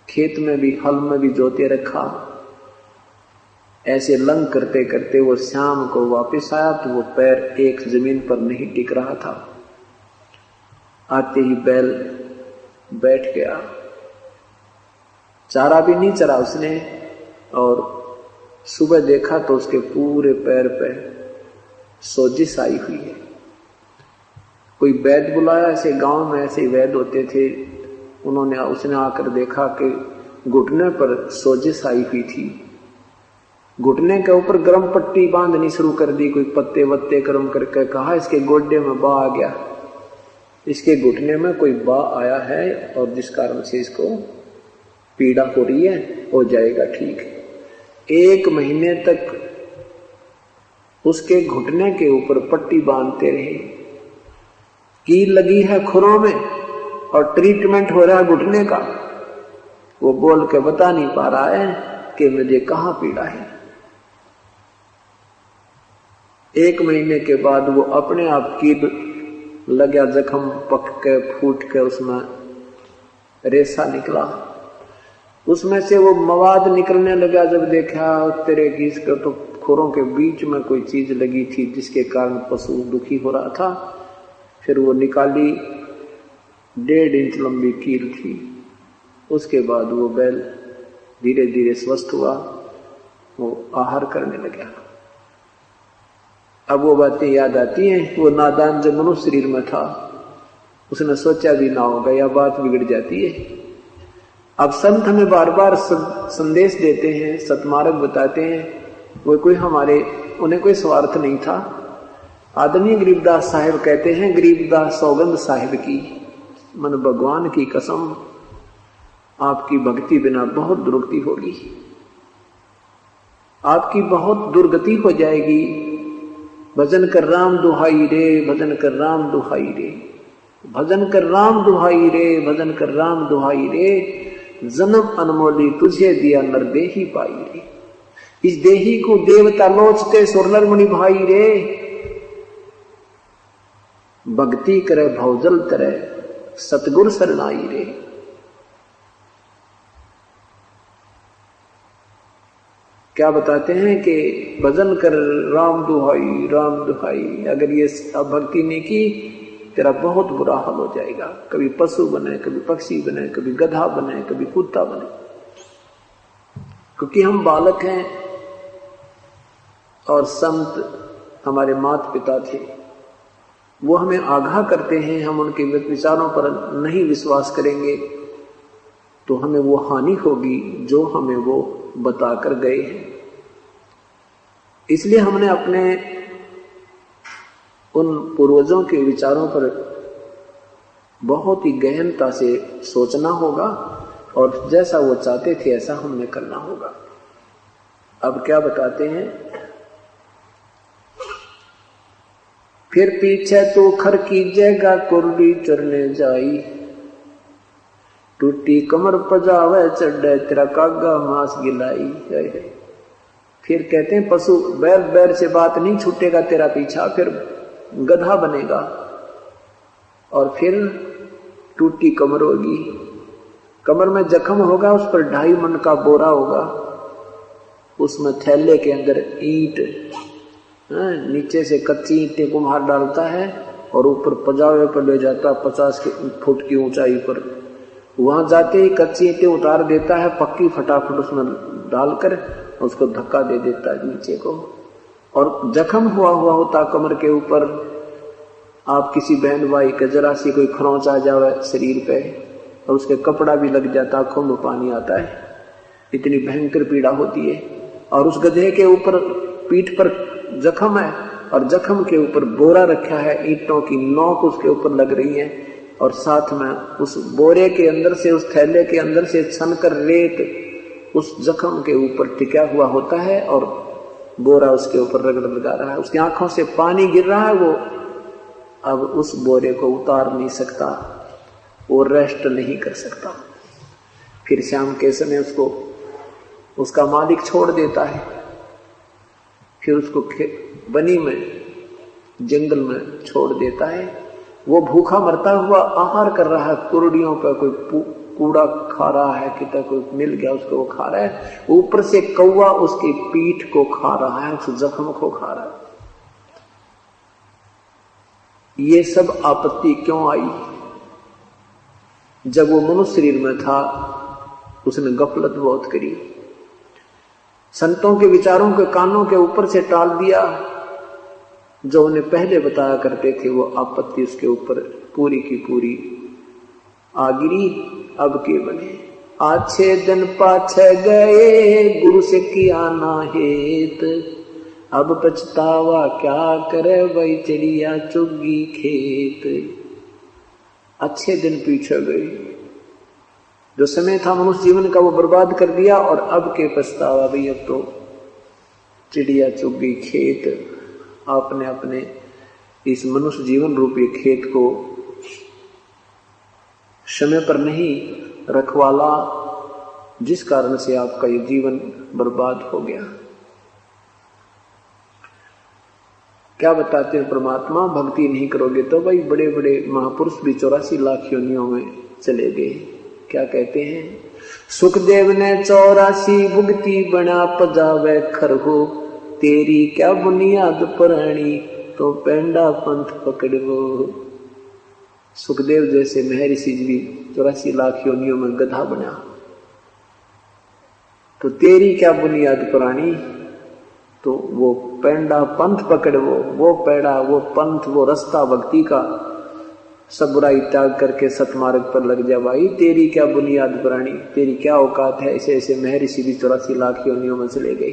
खेत में भी हल में भी जोते रखा। ऐसे लंग करते करते वो शाम को वापस आया तो वो पैर एक जमीन पर नहीं टिक रहा था। आते ही बैल बैठ गया, चारा भी नहीं चरा उसने, और सुबह देखा तो उसके पूरे पैर पे सोजिश आई हुई है। कोई वैद्य बुलाया, ऐसे गांव में ऐसे वैद्य होते थे, उसने आकर देखा कि घुटने पर सोजिश आई हुई थी। घुटने के ऊपर गर्म पट्टी बांधनी शुरू कर दी, कोई पत्ते वत्ते गर्म करके कहा इसके गोड्डे में बा आ गया, इसके घुटने में कोई बा आया है और जिस कारण से इसको पीड़ा हो रही है, हो जाएगा ठीक। 1 महीने तक उसके घुटने के ऊपर पट्टी बांधते रहे। कील लगी है खुरों में और ट्रीटमेंट हो रहा है घुटने का। वो बोल के बता नहीं पा रहा है कि मुझे कहाँ पीड़ा है। 1 महीने के बाद वो अपने आप कील लगा जख्म पक के फूट के उसमें रेसा निकला, उसमें से वो मवाद निकलने लगा। जब देखा तेरे घीस के तो खुरों के बीच में कोई चीज लगी थी जिसके कारण पशु दुखी हो रहा था। फिर वो निकाली, 1.5 इंच लंबी कील थी। उसके बाद वो बैल धीरे धीरे स्वस्थ हुआ, वो आहार करने लगा। अब वो बातें याद आती हैं। वो नादान जो मनुष्य शरीर में था, उसने सोचा भी ना होगा, यह बात बिगड़ जाती है। अब संत हमें बार बार संदेश देते हैं, सतमार्ग बताते हैं। वो कोई उन्हें कोई स्वार्थ नहीं था। आदरणीय गरीबदास साहिब कहते हैं, गरीबदास सौगंध साहिब की, मन भगवान की कसम, आपकी भक्ति बिना बहुत दुर्गति होगी, आपकी बहुत दुर्गति हो जाएगी। भजन कर राम दुहाई रे, भजन कर राम दुहाई रे, भजन कर राम दुहाई रे, भजन कर राम दुहाई रे, जन्म अनमोली तुझे दिया नर देही पाई रे। इस देही को देवता लोचते सुरनर मुनि भाई रे, भक्ति करे भवजल तरे सतगुर शरणाई रे। क्या बताते हैं कि भजन कर राम दुहाई, राम दुहाई। अगर ये भक्ति नहीं की, तेरा बहुत बुरा हाल हो जाएगा। कभी पशु बने, कभी पक्षी बने, कभी गधा बने, कभी कुत्ता बने। क्योंकि हम बालक हैं और संत हमारे माता पिता थे, वो हमें आगाह करते हैं, हम उनके विचारों पर नहीं विश्वास करेंगे तो हमें वो हानि होगी जो हमें वो बताकर गए हैं। इसलिए हमने अपने उन पूर्वजों के विचारों पर बहुत ही गहनता से सोचना होगा और जैसा वो चाहते थे ऐसा हमने करना होगा। अब क्या बताते हैं, फिर पीछे तो खर कीजेगा कुर्डी चरने जाई, टूटी कमर पजावे चढ़े तेरा कागा मांस गिलाई। फिर कहते हैं पशु बैल बैल से बात नहीं छूटेगा तेरा पीछा, फिर गधा बनेगा और फिर टूटी कमर होगी, कमर में जख्म होगा, उस पर 2.5 मन का बोरा होगा, उसमें थैले के अंदर ईंट, नीचे से कच्ची ईंटें कुम्हार डालता है और ऊपर पजावे पर ले जाता 50 फुट की ऊंचाई पर। वहां जाते ही कच्ची ईंटें उतार देता है, पक्की फटाफट उसमें डालकर उसको धक्का दे देता है नीचे को, और जख्म हुआ होता कमर के ऊपर। आप किसी बहन भाई का जरा सी कोई खरोंच आ जावे शरीर पे और उसके कपड़ा भी लग जाता, आंखों में पानी आता है, इतनी भयंकर पीड़ा होती है। और उस गधे के ऊपर पीठ पर जख्म है और जख्म के ऊपर बोरा रखा है, ईंटों की नोक उसके ऊपर लग रही है और साथ में उस बोरे के अंदर से, उस थैले के अंदर से छनकर रेत उस जख्म के ऊपर टिका हुआ होता है और बोरा उसके ऊपर रगड़ लगा रहा है। उसकी आंखों से पानी गिर रहा है, वो अब उस बोरे को उतार नहीं सकता, वो रेस्ट नहीं कर सकता। फिर शाम के समय उसको उसका मालिक छोड़ देता है, फिर उसको बनी में जंगल में छोड़ देता है। वो भूखा मरता हुआ आहार कर रहा है, कुर्डियों पर कोई कूड़ा खा रहा है, कितना कोई मिल गया उसको वो खा रहा है, ऊपर से कौवा उसकी पीठ को खा रहा है, उस जख्म को खा रहा है। ये सब आपत्ति क्यों आई? जब वो मनुष्य शरीर में था उसने गफलत बहुत करी, संतों के विचारों के कानों के ऊपर से टाल दिया। जो उन्हें पहले बताया करते थे वो आपत्ति उसके ऊपर पूरी की पूरी आ गिरी। अब के बने आछे दिन पाछे गए, गुरु से किया ना हेत, अब पछतावा क्या करे वही चिड़िया चुगी खेत। अच्छे दिन पीछे गए, जो समय था मनुष्य जीवन का वो बर्बाद कर दिया और अब के पछतावा भाई, अब तो चिड़िया चुगी खेत। आपने अपने इस मनुष्य जीवन रूपी खेत को समय पर नहीं रखवाला, जिस कारण से आपका ये जीवन बर्बाद हो गया। क्या बताते हैं परमात्मा, भक्ति नहीं करोगे तो भाई बड़े बड़े महापुरुष भी 84 लाख योनियों में चले गए। क्या कहते हैं, सुखदेव ने 84 भुगती बना पजावे खरहो, तेरी क्या बुनियाद पुरानी तो पेंडा पंथ पकड़ो। सुखदेव जैसे महर्षि भी 84 लाख योनियों में गधा बना, तो तेरी क्या बुनियाद पुरानी, तो वो पेंडा पंथ पकड़, वो पेड़ा, वो पंथ, वो रास्ता भक्ति का, सब बुराई त्याग करके सतमार्ग पर लग जा भाई। तेरी क्या बुनियाद पुरानी, तेरी क्या औकात है। ऐसे ऐसे महर्षि भी 84 लाख योनियों में चले गए।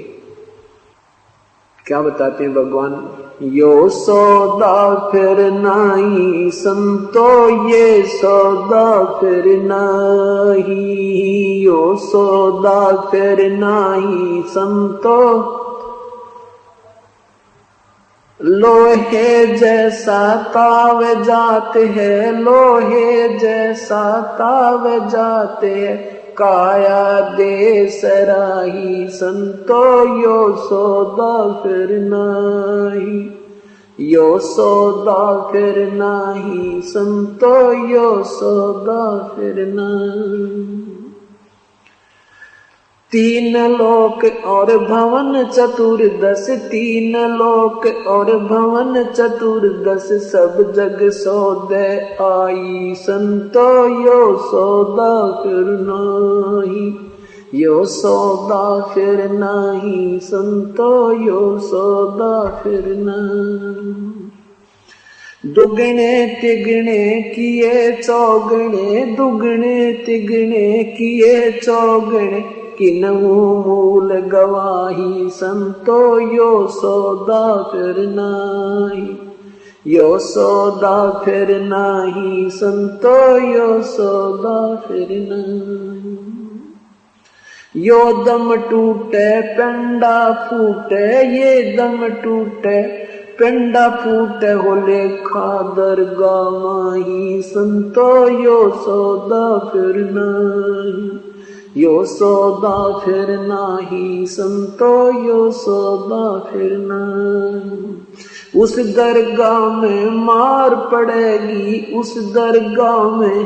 क्या बताते हैं भगवान, यो सौदा फिर नहीं संतो, ये सौदा फिर नहीं, यो सौदा फिर नहीं संतो, लोहे जैसा ताव जाते हैं, लोहे जैसा ताव जाते हैं, काया दे सराही संतो, यो सौदा फिर नाही, यो सौदा फिर नाही संतो, यो सौदा फिर नाही। 3 लोक और भवन चतुर्दश, 3 लोक और भवन चतुर्दश, सब जग सौदे आई संतो, यो सौदा फिर नाही, यो सौदा फिर नाही संतो, यो सौदा फिर नाही। दुगने तिगने किए चौगने, दुगने तिगने किए चौगने, किन्हू मूल गवाही संतो यो सौदा फिर नाही, यो सौदा फिर नाही संतो यो सौदा फिर नाही। यो दम टूटे पेंडा फूटे, ये दम टूटे पेंडा फूटे, हो लेखा दरगाह माही संतो यो सौदा फिर नाही, यो सौदा फिर नाही संतो यो सौदा फिर नाही। उस दरगाह में मार पड़ेगी, उस दरगाह में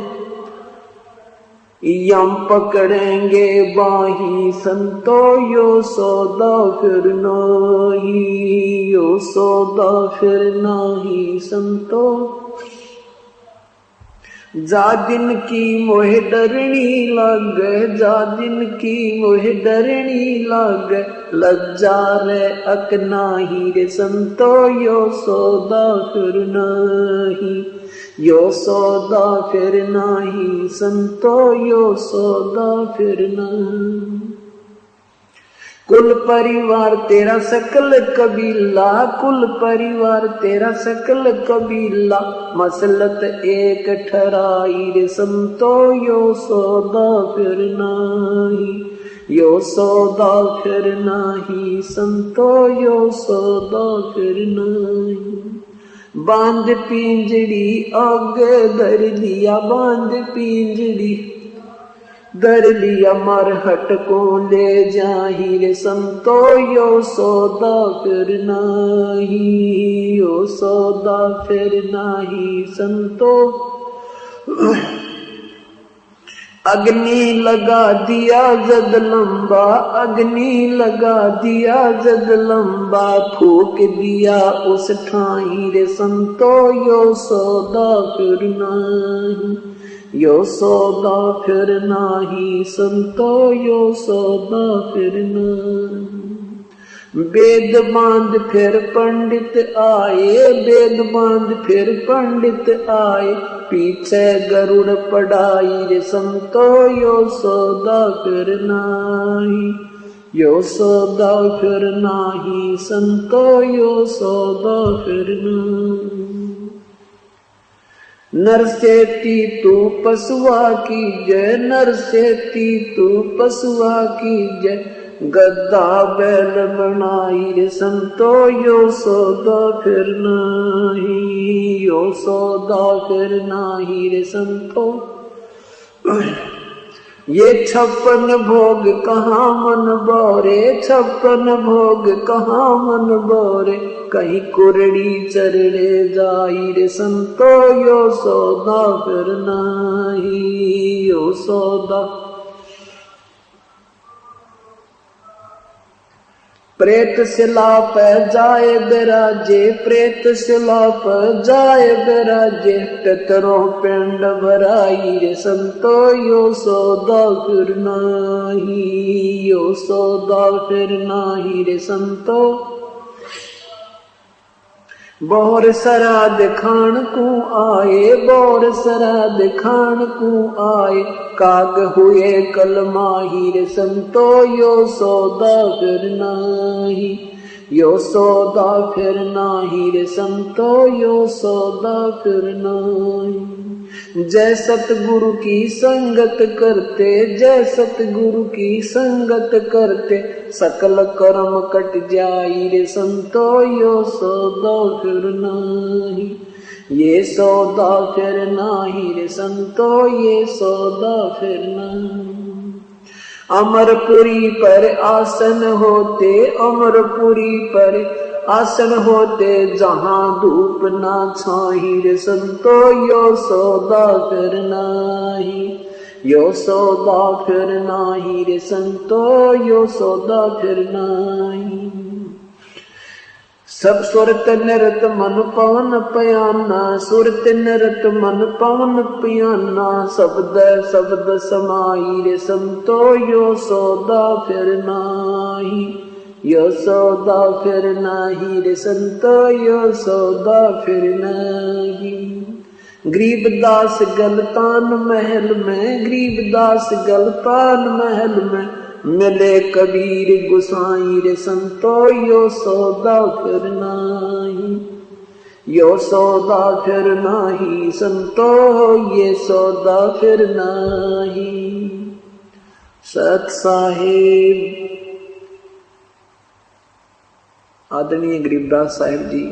यम पकड़ेंगे बाही संतो यो सौदा फिर नाही, यो सौदा फिर नाही संतो। जा दिन की मोहे डरनी लागे, जा दिन की मोहे डरनी लागे, लज्जा रे अक नाही रे संतो यो सौदा फिर नाही, यो सौदा फिर नाही संतो यो सौदा फिर नाही। कुल परिवार तेरा सकल कबीला, कुल परिवार तेरा सकल कबीला, मसलत एक ठहराई रे संतो यो सौदा फिर नाही, यो सौदा फिर नाही संतो यो सौदा फिर नाही। बांध पिंजड़ी आगे धर लिया, बांध पिंजड़ी धर लिया, मरहट को ले जाही रे संतो यो सौदा फिर नाही, यो सौदा फिर नाही संतो। अग्नि लगा दिया जद लंबा, अग्नि लगा दिया जद लंबा, फूक दिया उस ठाई रे संतो यो सौदा फिर नाही, यो सौदा फिर नाही संतो यो सौदा फिर नाही। वेद बांध फिर पंडित आए, वेद बांध फिर पंडित आए, पीछे गरुड़ पढ़ाई रे संतो यो सौदा फिर नाही, यो सौदा फिर नाही संतो यो सौदा फिर नाही। नर से तू पशुआ की जय, नर से तू पशुआ की जय, गद्दा बैल बनाई रे संतो यो सौदा फिर नाही, यो सौदा फिर नाही रे संतो। ये 56 भोग कहाँ मन बोरे, 56 भोग कहाँ मन बोरे, कहीं कुरड़ी चरणे जाई रे संतो यो सौदा फिर नाही, यो सौदा। प्रेत शिला पे जाए बिराजे, प्रेत शिला पे जाए बिराजे, पितरों पिंड भराई रे संतो यो सौदा फिर नाही, यो सौदा फिर नाही रे संतो। बोर सराद खान को आए, बोर सराद खान को आए, काग हुए कल माही रे संतो यो सौदा फिर नाही, यो सौदा फिर नाही रे संतो यो सौदा फिर नाही। जय सतगुरु की संगत करते, जय सतगुरु की संगत करते, सकल कर्म कट जाई रे संतो यो सौदा फिर नाही, ये सौदा फिर नाही रे संतो ये सौदा फिर नाही। अमरपुरी पर आसन होते, अमरपुरी पर आसन होते, जहां धूप ना छाही रे संतो यो सौदा फिर नाही, यो सौदा फिर नाही रे संतो यो सौदा फिर नाही। सब सुरत निरत मन पवन पयाना, सुरत निरत मन पवन पयाना, शब्द शब्द समाई रे संतो यो सौदा फिर नाही, यो सौदा फिर नाही रे संतो, यो सौदा फिर नाही। गरीबदास गलतान महल में, गरीबदास गलतान महल में, मिले कबीर गुसाई रे संतो, यो सौदा फिर नाही, यो सौदा फिर नाही संतो, ये सौदा फिर नाही। सत साहिब आदरणीय गरीबदास साहिब जी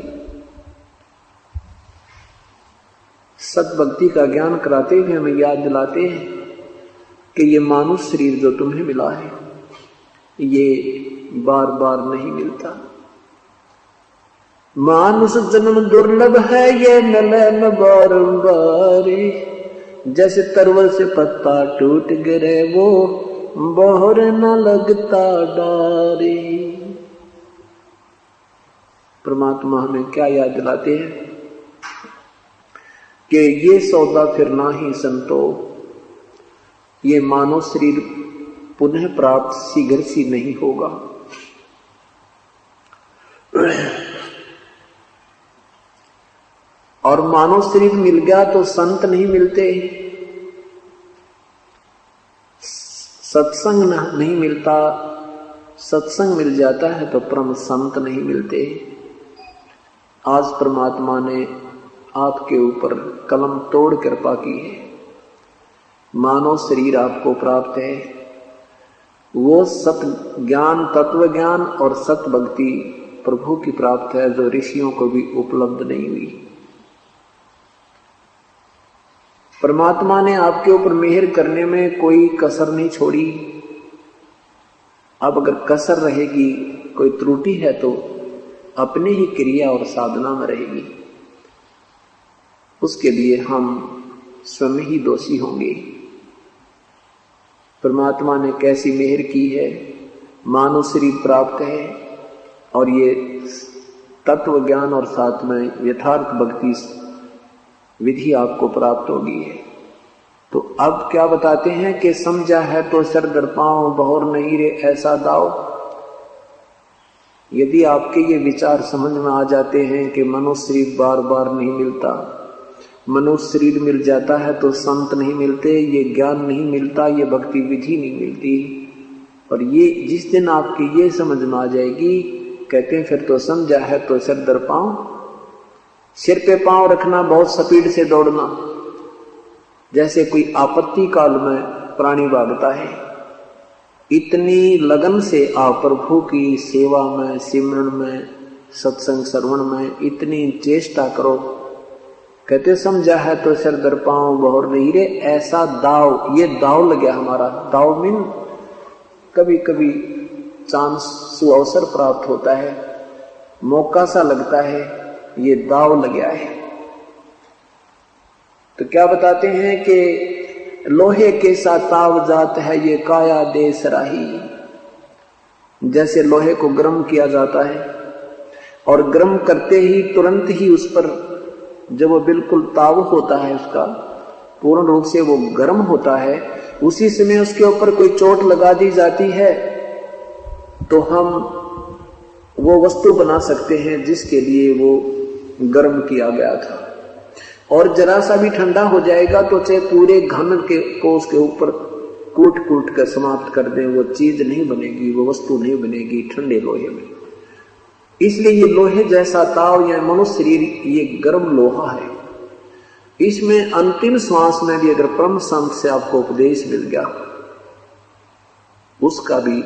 सत भक्ति का ज्ञान कराते हुए हमें याद दिलाते हैं कि ये मानुष शरीर जो तुम्हें मिला है ये बार बार नहीं मिलता। मानुष जन्म दुर्लभ है, ये मिले न बारंबार। जैसे तरवल से पत्ता टूट गिरे वो बोहर न लगता डारे। परमात्मा हमें क्या याद दिलाते हैं कि ये सौदा फिर ना ही संतो, ये मानव शरीर पुनः प्राप्त शीघ्र सी नहीं होगा। और मानव शरीर मिल गया तो संत नहीं मिलते, सत्संग नहीं मिलता, सत्संग मिल जाता है तो परम संत नहीं मिलते। आज परमात्मा ने आपके ऊपर कलम तोड़ कृपा की है, मानव शरीर आपको प्राप्त है। वो सत ज्ञान, तत्व ज्ञान और सत भक्ति प्रभु की प्राप्त है जो ऋषियों को भी उपलब्ध नहीं हुई। परमात्मा ने आपके ऊपर मेहर करने में कोई कसर नहीं छोड़ी। अब अगर कसर रहेगी, कोई त्रुटि है तो अपने ही क्रिया और साधना में रहेगी, उसके लिए हम स्वयं ही दोषी होंगे। परमात्मा ने कैसी मेहर की है, मानव शरीर प्राप्त है और ये तत्व ज्ञान और साथ में यथार्थ भक्ति विधि आपको प्राप्त होगी है। तो अब क्या बताते हैं कि समझा है तो सर दर पांव, बहुर नहीं रे ऐसा दाव। यदि आपके ये विचार समझ में आ जाते हैं कि मनुष्य शरीर बार बार नहीं मिलता, मनुष्य शरीर मिल जाता है तो संत नहीं मिलते, ये ज्ञान नहीं मिलता, ये भक्ति विधि नहीं मिलती, और ये जिस दिन आपकी ये समझ में आ जाएगी, कहते हैं फिर तो समझा है तो सर दर पांव। सिर पे पांव रखना, बहुत स्पीड से दौड़ना, जैसे कोई आपत्ति काल में प्राणी भागता है, इतनी लगन से आप प्रभु की सेवा में, सिमरन में, सत्संग श्रवण में इतनी चेष्टा करो। कहते समझा है तो सिर दर पांव, बहुर नहीं रे ऐसा दाव। ये दाव लग गया हमारा। दाव मीन कभी कभी चांस सुअवसर प्राप्त होता है, मौका सा लगता है, ये दाव लग गया है। तो क्या बताते हैं कि लोहे के सा ताव जात है ये काया देश राही। जैसे लोहे को गर्म किया जाता है और गर्म करते ही तुरंत ही उस पर जब वो बिल्कुल ताव होता है, उसका पूर्ण रूप से वो गर्म होता है, उसी समय उसके ऊपर कोई चोट लगा दी जाती है तो हम वो वस्तु बना सकते हैं जिसके लिए वो गर्म किया गया था। और जरा सा भी ठंडा हो जाएगा तो चाहे पूरे घन के को उसके ऊपर कूट कूट कर समाप्त कर दें, वो चीज नहीं बनेगी, वो वस्तु नहीं बनेगी ठंडे लोहे में। इसलिए ये लोहे जैसा ताव या मनुष्य शरीर ये गर्म लोहा है। इसमें अंतिम श्वास में भी अगर परम संत से आपको उपदेश मिल गया, उसका भी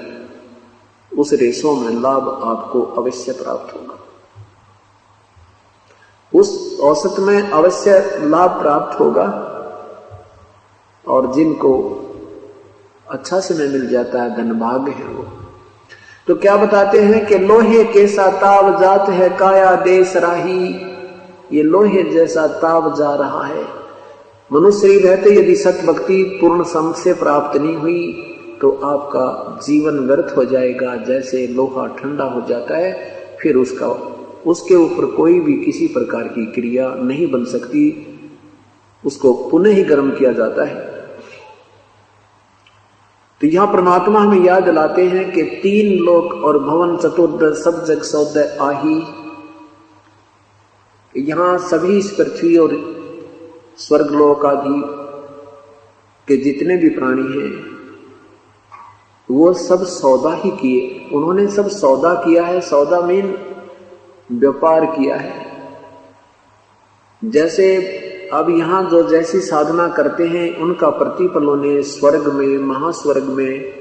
उस रेशों में लाभ आपको अवश्य प्राप्त होगा, उस औसत में अवश्य लाभ प्राप्त होगा। और जिनको अच्छा समय मिल जाता है, धनभाग्य है वो। तो क्या बताते हैं कि लोहे के सा ताव जात है काया देश राही। ये लोहे जैसा ताव जा रहा है। मनुष्य शरीर रहते यदि सत भक्ति पूर्ण संत से प्राप्त नहीं हुई तो आपका जीवन व्यर्थ हो जाएगा। जैसे लोहा ठंडा हो जाता है, फिर उसके ऊपर कोई भी किसी प्रकार की क्रिया नहीं बन सकती, उसको पुनः ही गर्म किया जाता है। तो यहाँ परमात्मा हमें याद दिलाते हैं कि 3 लोक और भवन चतुर्दश सब जग सौदय आही। यहाँ सभी इस पृथ्वी और स्वर्गलोक आदि के जितने भी प्राणी हैं वो सब सौदा ही किए, उन्होंने सब सौदा किया है। सौदा मीन व्यापार किया है। जैसे अब यहाँ जो जैसी साधना करते हैं उनका प्रतिफल उन्हें स्वर्ग में, महास्वर्ग में,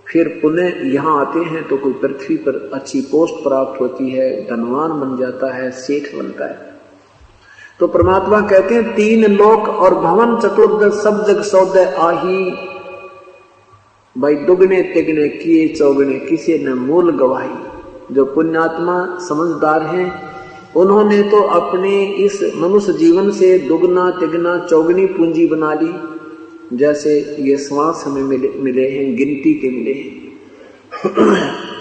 फिर पुनः यहाँ आते हैं तो कोई पृथ्वी पर अच्छी पोस्ट प्राप्त होती है, धनवान बन जाता है, सेठ बनता है। तो परमात्मा कहते हैं 3 लोक और भवन चतुर्दश सब जग सौदय आही। भाई दुगने तिगने किए चौगने किसी ने मूल गवाही। जो पुण्यात्मा समझदार हैं उन्होंने तो अपने इस मनुष्य जीवन से दुगना तिगना चौगनी पूंजी बना ली। जैसे ये श्वास हमें मिले हैं, गिनती के मिले हैं।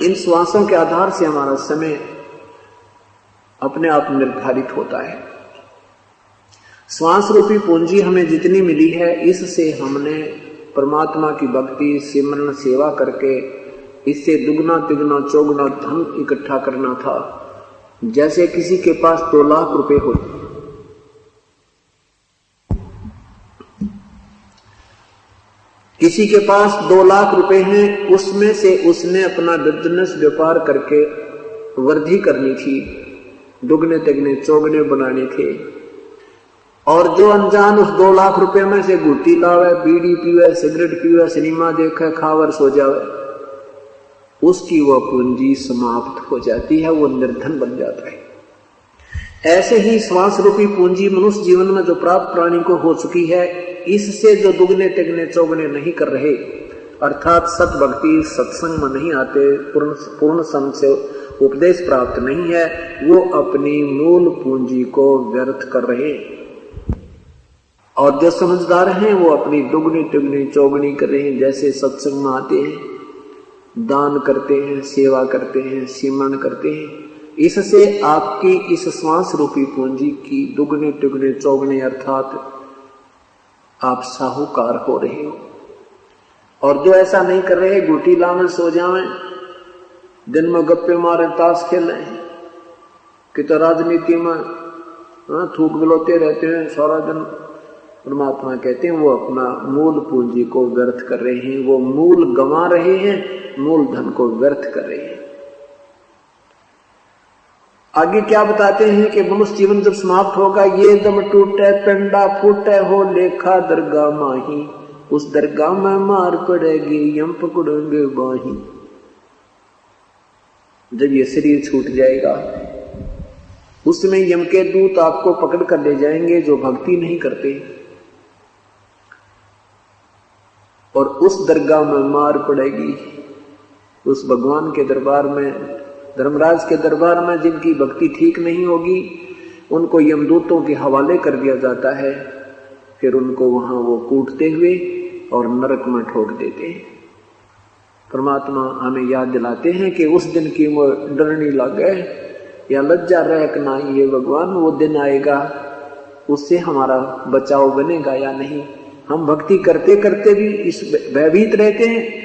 इन श्वासों के आधार से हमारा समय अपने आप निर्धारित होता है। श्वास रूपी पूंजी हमें जितनी मिली है इससे हमने परमात्मा की भक्ति सिमरन सेवा करके इससे दुगना तिगना चौगुना धन इकट्ठा करना था। जैसे किसी के पास 2 लाख रुपए हो, किसी के पास 2 लाख रुपए हैं, उसमें से उसने अपना बिजनेस व्यापार करके वृद्धि करनी थी, दुगने तिगने चौगने बनाने थे। और जो अनजान उस 2 लाख रुपए में से गुटी लावे, बीड़ी पीवे, सिगरेट पीवे, सिनेमा देखे, खावर सो जावे, उसकी वह पूंजी समाप्त हो जाती है, वो निर्धन बन जाता है। ऐसे ही श्वास रूपी पूंजी मनुष्य जीवन में जो प्राप्त प्राणी को हो चुकी है, इससे जो दुगने तिगने चौगने नहीं कर रहे, अर्थात सत भक्ति सत्संग में नहीं आते, पूर्ण संग से उपदेश प्राप्त नहीं है, वो अपनी मूल पूंजी को व्यर्थ कर रहे। और जो समझदार हैं वो अपनी दुगनी तिगनी चौगनी कर रहे हैं। जैसे सत्संग में आते हैं, दान करते हैं, सेवा करते हैं, सिमरन करते हैं, इससे आपकी इस श्वास रूपी पूंजी की दुगने तिगने चौगने अर्थात आप साहूकार हो रहे हो। और जो ऐसा नहीं कर रहे, गुटी लावे, सो जावे, दिन में गप्पे मारे, ताश खेलें, कि तो राजनीति में थूक बिलोते रहते हैं सारा दिन, परमात्मा कहते हैं वो अपना मूल पूंजी को व्यर्थ कर रहे हैं, वो मूल गंवा रहे हैं, मूल धन को व्यर्थ कर रहे हैं। आगे क्या बताते हैं कि मनुष्य जीवन जब समाप्त होगा, ये दम टूटे पिंडा फूटे हो लेखा दरगाह माही, उस दरगाह में मार पड़ेगी यम पकड़ेंगे बाही। जब ये शरीर छूट जाएगा उसमें यम के दूत आपको पकड़ कर ले जाएंगे जो भक्ति नहीं करते, और उस दरगाह में मार पड़ेगी। उस भगवान के दरबार में, धर्मराज के दरबार में जिनकी भक्ति ठीक नहीं होगी उनको यमदूतों के हवाले कर दिया जाता है, फिर उनको वहां वो कूटते हुए और नरक में ठोक देते हैं। परमात्मा हमें याद दिलाते हैं कि उस दिन की वो डरनी लगे या लज्जा रह ना, ये भगवान वो दिन आएगा, उससे हमारा बचाव बनेगा या नहीं। हम भक्ति करते करते भी इस भयभीत रहते हैं।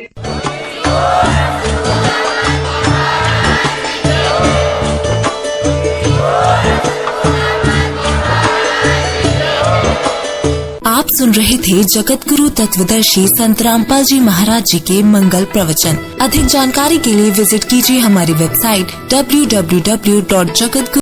आप सुन रहे थे जगत गुरु तत्वदर्शी संत रामपाल जी महाराज जी के मंगल प्रवचन। अधिक जानकारी के लिए विजिट कीजिए हमारी वेबसाइट www.jagatguru